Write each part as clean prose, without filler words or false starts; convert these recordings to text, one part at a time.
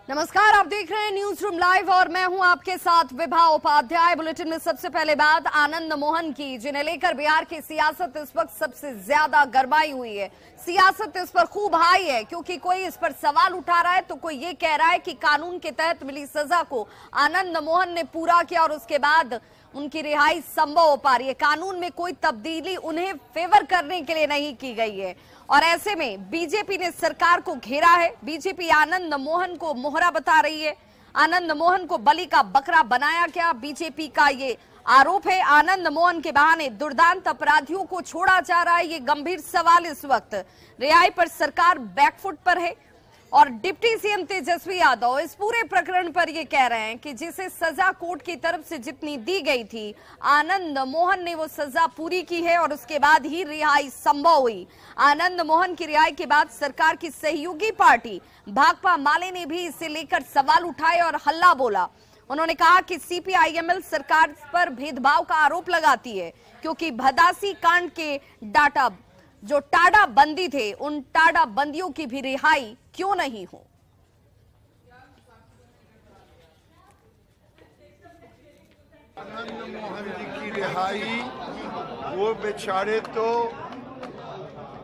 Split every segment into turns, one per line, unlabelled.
नमस्कार, आप देख रहे हैं न्यूज रूम लाइव और मैं हूं आपके साथ विभा उपाध्याय। बुलेटिन में सबसे पहले बात आनंद मोहन की, जिन्हें लेकर बिहार की सियासत इस वक्त सबसे ज्यादा गरमाई हुई है। सियासत इस पर खूब हाई है क्योंकि कोई इस पर सवाल उठा रहा है तो कोई ये कह रहा है कि कानून के तहत मिली सजा को आनंद मोहन ने पूरा किया और उसके बाद उनकी रिहाई संभव हो पा रही है। कानून में कोई तब्दीली उन्हें फेवर करने के लिए नहीं की गई है और ऐसे में बीजेपी ने सरकार को घेरा है। बीजेपी आनंद मोहन को मोहरा बता रही है। आनंद मोहन को बलि का बकरा बनाया क्या, बीजेपी का ये आरोप है। आनंद मोहन के बहाने दुर्दांत अपराधियों को छोड़ा जा रहा है, ये गंभीर सवाल इस वक्त। रिहाई पर सरकार बैकफुट पर है और डिप्टी सीएम तेजस्वी यादव इस पूरे प्रकरण पर ये कह रहे हैं कि जिसे सजा कोर्ट की तरफ से जितनी दी गई थी, आनंद मोहन ने वो सजा पूरी की है और उसके बाद ही रिहाई संभव हुई। आनंद मोहन की रिहाई के बाद सरकार की सहयोगी पार्टी भाकपा माले ने भी इसे लेकर सवाल उठाए और हल्ला बोला। उन्होंने कहा कि सीपीआईएमएल सरकार पर भेदभाव का आरोप लगाती है क्योंकि भदासी कांड के डाटा जो टाडा बंदी थे, उन टाडा बंदियों की भी रिहाई क्यों नहीं हो।
आनंद मोहन जी की रिहाई, वो बेचारे तो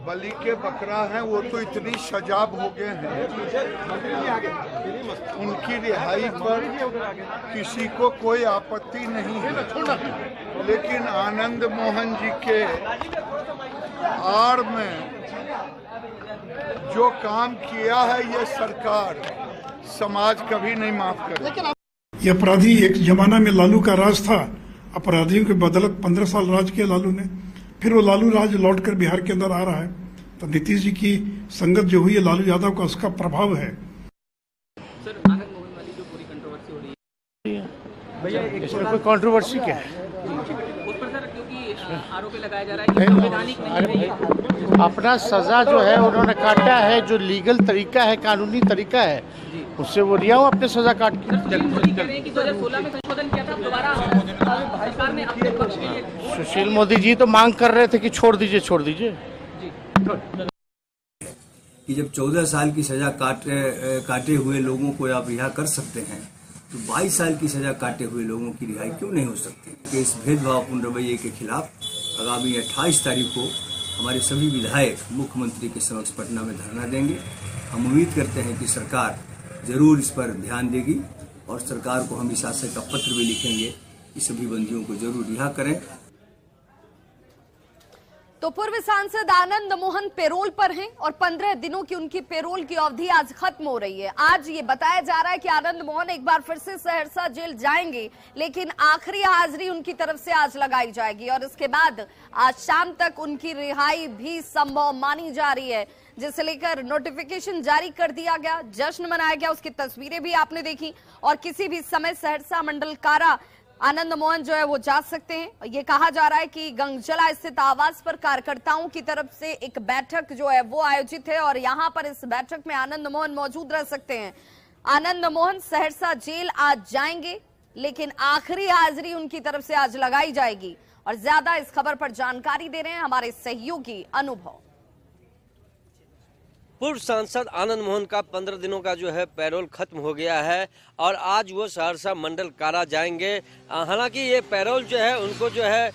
बलि के बकरा हैं, वो तो इतनी सजा भोगे हैं, उनकी रिहाई पर किसी को कोई आपत्ति नहीं है। लेकिन आनंद मोहन जी के आड़ में जो काम किया है ये सरकार, समाज कभी नहीं माफ करे।
ये अपराधी, एक जमाना में लालू का राज था, अपराधियों की बदौलत 15 साल राज किया लालू ने, फिर वो लालू राज लौटकर बिहार के अंदर आ रहा है। तो नीतीश जी की संगत जो हुई है लालू यादव का, उसका प्रभाव है।
सर, आनंद मोहन वाली जो पूरी कंट्रोवर्सी हो रही है भैया,
इसमें कोई कंट्रोवर्सी क्या है
उस पर सर, क्योंकि आरोप लगाया जा रहा है कि संवैधानिक नहीं है।
अपना सजा जो है उन्होंने काटा है, जो लीगल तरीका है, कानूनी तरीका है, उससे वो रिहा हो अपने सजा काट के।
कह रहे हैं कि 2016 में संशोधन किया था, दोबारा सरकार ने अपने पक्ष के लिए।
सुशील मोदी जी तो मांग कर रहे थे कि छोड़ दीजिए छोड़ दीजिए।
कि जब 14 साल की सजा काटे हुए लोगों को आप रिहा कर सकते हैं तो 22 साल की सजा काटे हुए लोगों की रिहाई क्यों नहीं हो सकती। कि इस भेदभावपूर्ण रवैये के खिलाफ आगामी 28 तारीख को हमारे सभी विधायक मुख्यमंत्री के समक्ष पटना में धरना देंगे। हम उम्मीद करते हैं कि सरकार जरूर इस पर ध्यान देगी और सरकार को हम इस आशय का पत्र भी लिखेंगे कि सभी बंदियों को जरूर रिहा करें।
तो पूर्व सांसद आनंद मोहन पेरोल पर हैं और 15 दिनों की उनकी पेरोल की अवधि आज खत्म हो रही है। आज ये बताया जा रहा है कि आनंद मोहन एक बार फिर से सहरसा जेल जाएंगे, लेकिन आखिरी हाजिरी उनकी तरफ से आज लगाई जाएगी और इसके बाद आज शाम तक उनकी रिहाई भी संभव मानी जा रही है, जिसे लेकर नोटिफिकेशन जारी कर दिया गया, जश्न मनाया गया। उसकी तस्वीरें भी आपने देखी और किसी भी समय सहरसा मंडल कारा आनंद मोहन जो है वो जा सकते हैं। ये कहा जा रहा है कि गंगजला स्थित आवास पर कार्यकर्ताओं की तरफ से एक बैठक जो है वो आयोजित है और यहाँ पर इस बैठक में आनंद मोहन मौजूद रह सकते हैं। आनंद मोहन सहरसा जेल आज जाएंगे, लेकिन आखिरी हाजिरी उनकी तरफ से आज लगाई जाएगी। और ज्यादा इस खबर पर जानकारी दे रहे हैं हमारे सहयोगी अनुभव।
पूर्व सांसद आनंद मोहन का 15 दिनों का जो है पैरोल खत्म हो गया है और आज वो सहरसा मंडल कारा जाएंगे। हालांकि ये पैरोल जो है उनको जो है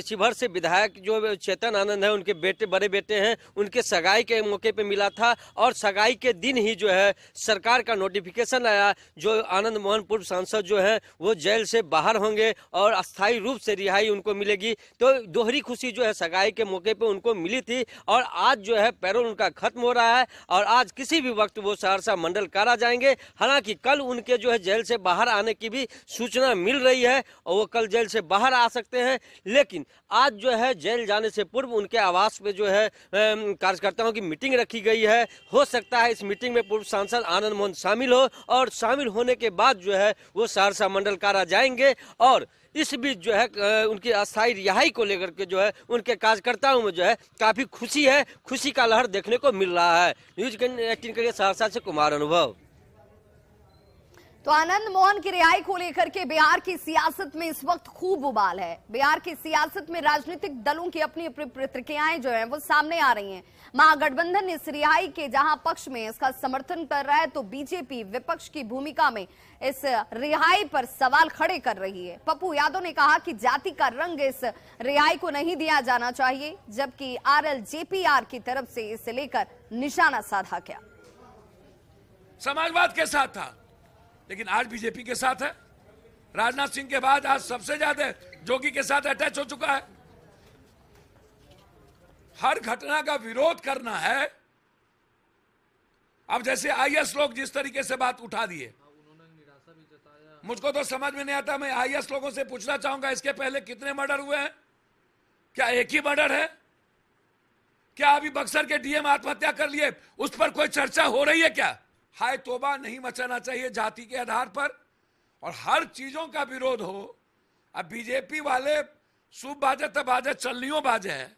शिवहर से विधायक जो चेतन आनंद है, उनके बेटे, बड़े बेटे हैं, उनके सगाई के मौके पे मिला था और सगाई के दिन ही जो है सरकार का नोटिफिकेशन आया। जो आनंद मोहन पूर्व सांसद जो है वो जेल से बाहर होंगे और अस्थायी रूप से रिहाई उनको मिलेगी। तो दोहरी खुशी जो है सगाई के मौके पे उनको मिली थी और आज जो है पैरोल उनका खत्म हो रहा है और आज किसी भी वक्त वो सहरसा मंडल कारा जाएंगे। हालांकि कल उनके जो है जेल से बाहर आने की भी सूचना मिल रही है और वो कल जेल से बाहर आ सकते हैं, लेकिन आज जो है जेल जाने से पूर्व उनके आवास पे जो है कार्यकर्ताओं की मीटिंग रखी गई है। हो सकता है इस मीटिंग में पूर्व सांसद आनंद मोहन शामिल हो और शामिल होने के बाद जो है वो सहरसा मंडल कारा जाएंगे और इस बीच जो है उनकी अस्थायी रिहाई को लेकर के जो है उनके कार्यकर्ताओं में जो है काफी खुशी है, खुशी का लहर देखने को मिल रहा है। न्यूज 18 के लिए सहरसा से कुमार अनुभव।
तो आनंद मोहन की रिहाई को लेकर के बिहार की सियासत में इस वक्त खूब उबाल है। बिहार की सियासत में राजनीतिक दलों की अपनी अपनी प्रतिक्रियाएं जो है वो सामने आ रही हैं। महागठबंधन इस रिहाई के जहां पक्ष में इसका समर्थन कर रहा है, तो बीजेपी विपक्ष की भूमिका में इस रिहाई पर सवाल खड़े कर रही है। पप्पू यादव ने कहा कि जाति का रंग इस रिहाई को नहीं दिया जाना चाहिए, जबकि RLJPR की तरफ से इसे लेकर निशाना साधा गया।
समाजवाद के साथ था, लेकिन आज बीजेपी के साथ है। राजनाथ सिंह के बाद आज सबसे ज्यादा जोगी के साथ अटैच हो चुका है। हर घटना का विरोध करना है। अब जैसे IAS लोग जिस तरीके से बात उठा दिए, मुझको तो समझ में नहीं आता। मैं IAS लोगों से पूछना चाहूंगा, इसके पहले कितने मर्डर हुए हैं? क्या एक ही मर्डर है? क्या अभी बक्सर के DM आत्महत्या कर लिए, उस पर कोई चर्चा हो रही है क्या? हाय तोबा नहीं मचाना चाहिए जाति के आधार पर, और हर चीजों का विरोध हो। अब बीजेपी वाले सूप बाजे तब बाजे चलनियों बाजे हैं,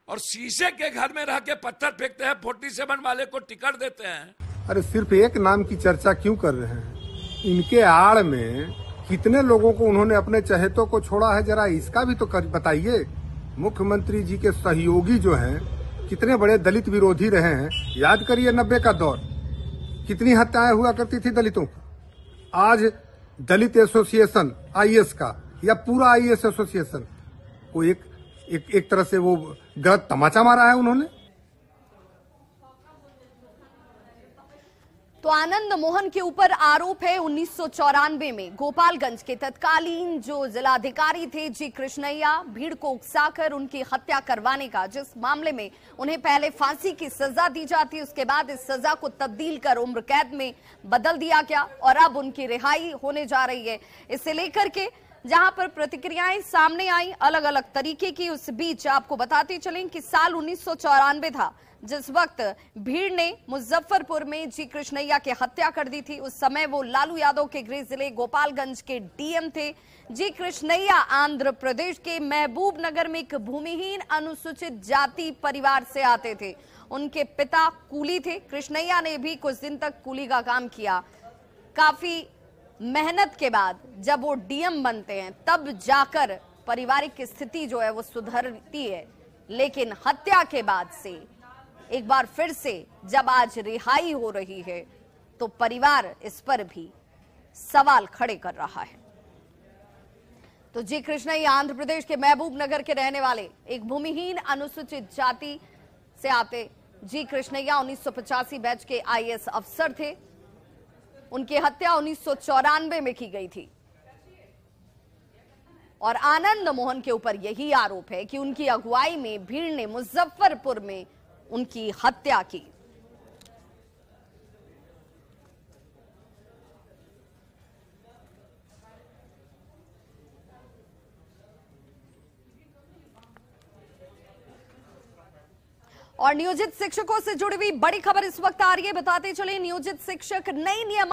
और शीशे के घर में रह के पत्थर फेंकते हैं। 47 वाले को टिकट देते हैं।
अरे सिर्फ एक नाम की चर्चा क्यों कर रहे हैं? इनके आड़ में कितने लोगों को उन्होंने अपने चहेतों को छोड़ा है, जरा इसका भी तो बताइए। मुख्यमंत्री जी के सहयोगी जो हैं कितने बड़े दलित विरोधी रहे हैं। याद करिए 90 का दौर, कितनी हत्याएं हुआ करती थी दलितों की। आज दलित एसोसिएशन IAS का या पूरा IAS एसोसिएशन को एक तरह से वो गलत तमाचा मारा है उन्होंने।
तो आनंद मोहन के ऊपर आरोप है 1994 में गोपालगंज के तत्कालीन जो जिलाधिकारी थे जी कृष्णैया, भीड़ को उकसाकर उनकी हत्या करवाने का, जिस मामले में उन्हें पहले फांसी की सजा दी जाती, उसके बाद इस सजा को तब्दील कर उम्र कैद में बदल दिया गया और अब उनकी रिहाई होने जा रही है। इसे लेकर के जहां पर प्रतिक्रियाएं सामने आई अलग अलग तरीके की, उस बीच आपको बताते चलें कि साल 1994 था जिस वक्त भीड़ ने मुजफ्फरपुर में जी कृष्णैया की हत्या कर दी थी। उस समय वो लालू यादव के गृह जिले गोपालगंज के DM थे। जी कृष्णैया आंध्र प्रदेश के महबूब नगर में एक भूमिहीन अनुसूचित जाति परिवार से आते थे। उनके पिता कूली थे। कृष्णैया ने भी कुछ दिन तक कूली का काम किया। काफी मेहनत के बाद जब वो DM बनते हैं तब जाकर पारिवारिक स्थिति जो है वो सुधरती है, लेकिन हत्या के बाद से एक बार फिर से जब आज रिहाई हो रही है तो परिवार इस पर भी सवाल खड़े कर रहा है। तो जी कृष्णैया आंध्र प्रदेश के महबूब नगर के रहने वाले एक भूमिहीन अनुसूचित जाति से आते जी कृष्णैया 1985 बैच के IAS अफसर थे। उनकी हत्या 1994 में की गई थी और आनंद मोहन के ऊपर यही आरोप है कि उनकी अगुवाई में भीड़ ने मुजफ्फरपुर में उनकी हत्या की। और नियोजित शिक्षकों से जुड़ी हुई बड़ी खबर इस वक्त आ रही है। बताते चले नियोजित शिक्षक नई नियम